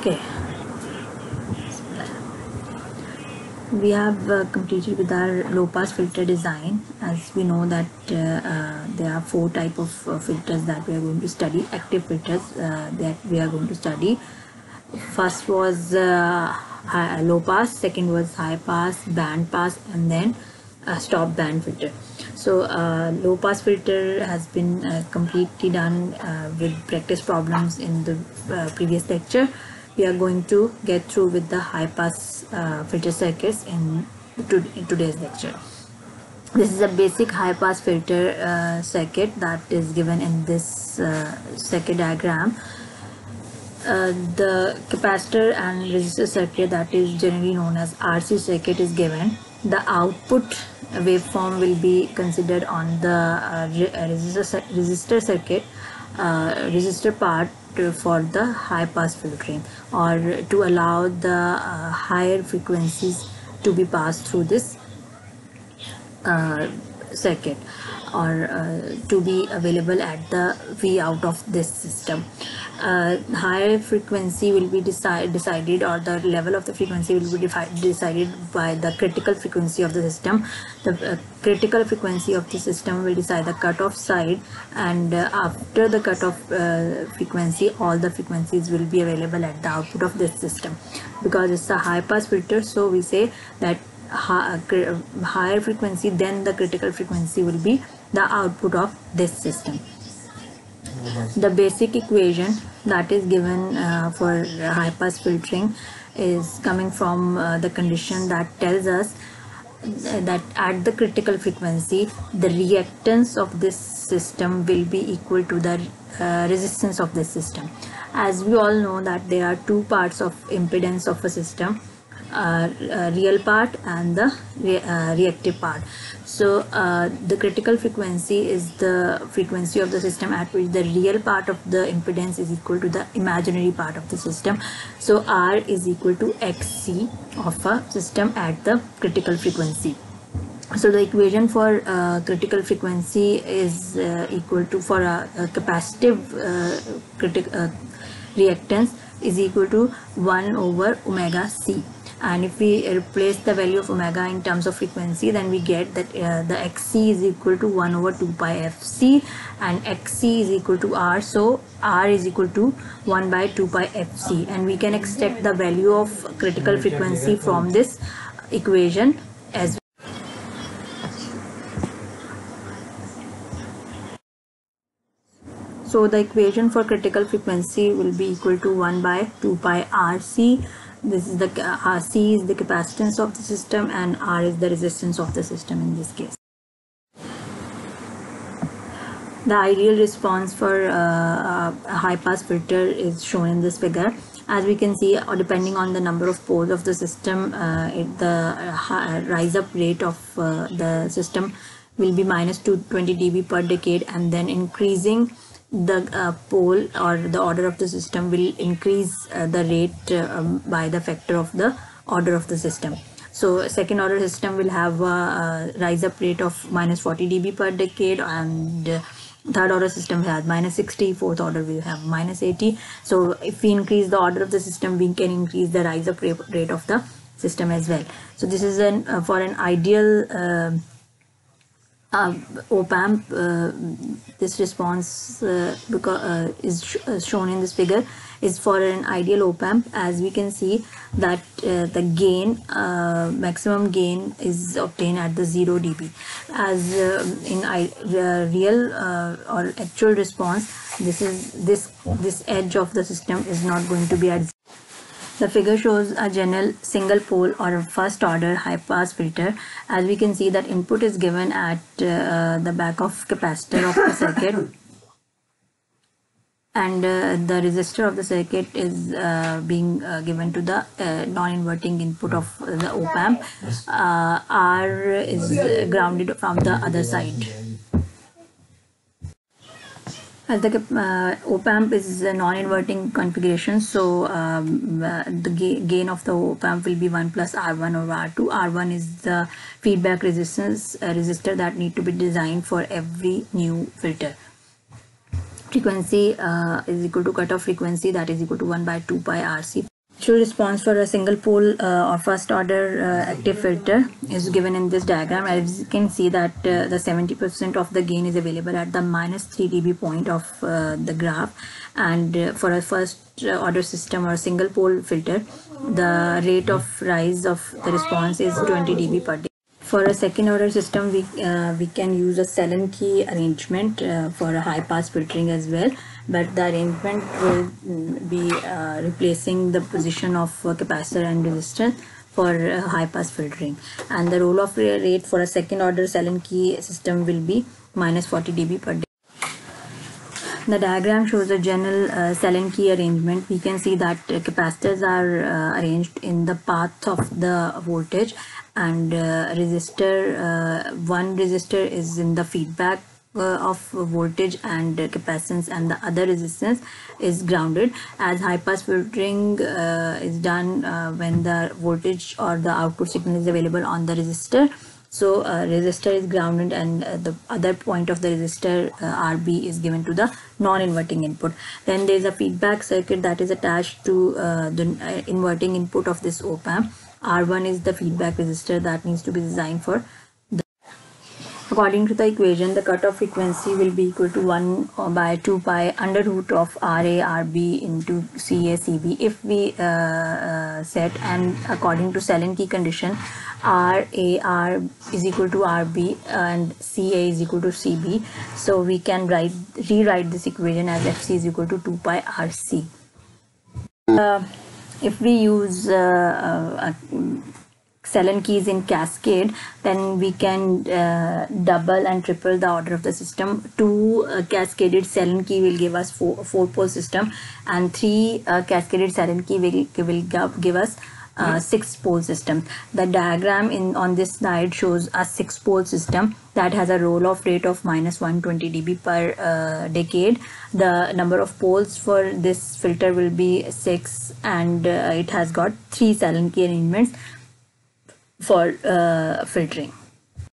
Okay, we have completed with our low pass filter design. As we know that there are 4 type of filters that we are going to study, active filters that we are going to study. First was low pass, second was high pass, band pass, and then stop band filter. So low pass filter has been completely done with practice problems in the previous lecture. We are going to get through with the high pass filter circuits in today's lecture. This is a basic high pass filter circuit that is given in this circuit diagram. The capacitor and resistor circuit, that is generally known as RC circuit, is given. The output waveform will be considered on the resistor circuit, resistor part for the high pass filtering, or to allow the higher frequencies to be passed through this circuit, or to be available at the V out of this system. Higher frequency will be decided, or the level of the frequency will be decided by the critical frequency of the system. The critical frequency of the system will decide the cutoff side, and after the cutoff frequency, all the frequencies will be available at the output of this system. Because it's a high pass filter, so we say that higher frequency than the critical frequency will be the output of this system. The basic equation that is given for high pass filtering is coming from the condition that tells us that at the critical frequency, the reactance of this system will be equal to the resistance of this system. As we all know that there are 2 parts of impedance of a system, real part and the reactive part. So the critical frequency is the frequency of the system at which the real part of the impedance is equal to the imaginary part of the system. So R is equal to XC of a system at the critical frequency. So the equation for critical frequency is equal to, for a capacitive reactance, is equal to 1 over omega C. And if we replace the value of omega in terms of frequency, then we get that the XC is equal to 1 over 2 pi FC, and XC is equal to R, so R is equal to 1 by 2 pi FC, and we can extract the value of critical frequency from this equation as well. So the equation for critical frequency will be equal to 1 by 2 pi RC. This is the C is the capacitance of the system, and R is the resistance of the system in this case. The ideal response for a high pass filter is shown in this figure. As we can see, depending on the number of poles of the system, the rise up rate of the system will be minus 220 dB per decade, and then increasing the pole or the order of the system will increase the rate by the factor of the order of the system. So second order system will have a rise up rate of minus 40 dB per decade, and third order system has minus 60, fourth order will have minus 80. So if we increase the order of the system, we can increase the rise up rate of the system as well. So this is for an ideal op-amp. This response is shown in this figure is for an ideal op-amp. As we can see that the gain, maximum gain, is obtained at the 0 dB. As in real or actual response, this edge of the system is not going to be at 0. The figure shows a general single pole or a first order high pass filter. As we can see that input is given at the back of capacitor of the circuit, and the resistor of the circuit is being given to the non-inverting input of the op-amp. R is grounded from the other side. As the op-amp is a non-inverting configuration, so the gain of the op-amp will be 1 plus R1 over R2. R1 is the feedback resistor that need to be designed for every new filter. Frequency is equal to cutoff frequency, that is equal to 1 by 2 pi RC. True response for a single pole or first order active filter is given in this diagram. As you can see that the 70% of the gain is available at the -3 dB point of the graph, and for a first order system or single pole filter, the rate of rise of the response is 20 dB per day. For a second order system, we can use a Sallen-Key arrangement for a high pass filtering as well, but the arrangement will be replacing the position of capacitor and resistor for high pass filtering, and the roll off rate for a second order Sallen-Key system will be -40 dB per day. The diagram shows a general Sallen-Key arrangement. We can see that capacitors are arranged in the path of the voltage, and one resistor is in the feedback of voltage and capacitance, and the other resistance is grounded, as high pass filtering is done when the voltage or the output signal is available on the resistor. So resistor is grounded, and the other point of the resistor RB is given to the non-inverting input. Then there is a feedback circuit that is attached to the inverting input of this op-amp. R1 is the feedback resistor that needs to be designed for. According to the equation, the cutoff frequency will be equal to 1 by 2 pi under root of RA RB into CA CB. If we set, and according to Sallen-Key condition, RAR is equal to RB and CA is equal to CB, so we can rewrite this equation as FC is equal to 2 pi RC. If we use Sallen-Keys in cascade, then we can double and triple the order of the system. 2 cascaded Sallen-Key will give us 4-pole system, and 3 cascaded Sallen-Key will give us 6-pole system. The diagram on this slide shows a 6-pole system that has a roll-off rate of -120 dB per decade. The number of poles for this filter will be 6, and it has got 3 Sallen-Key arrangements for filtering.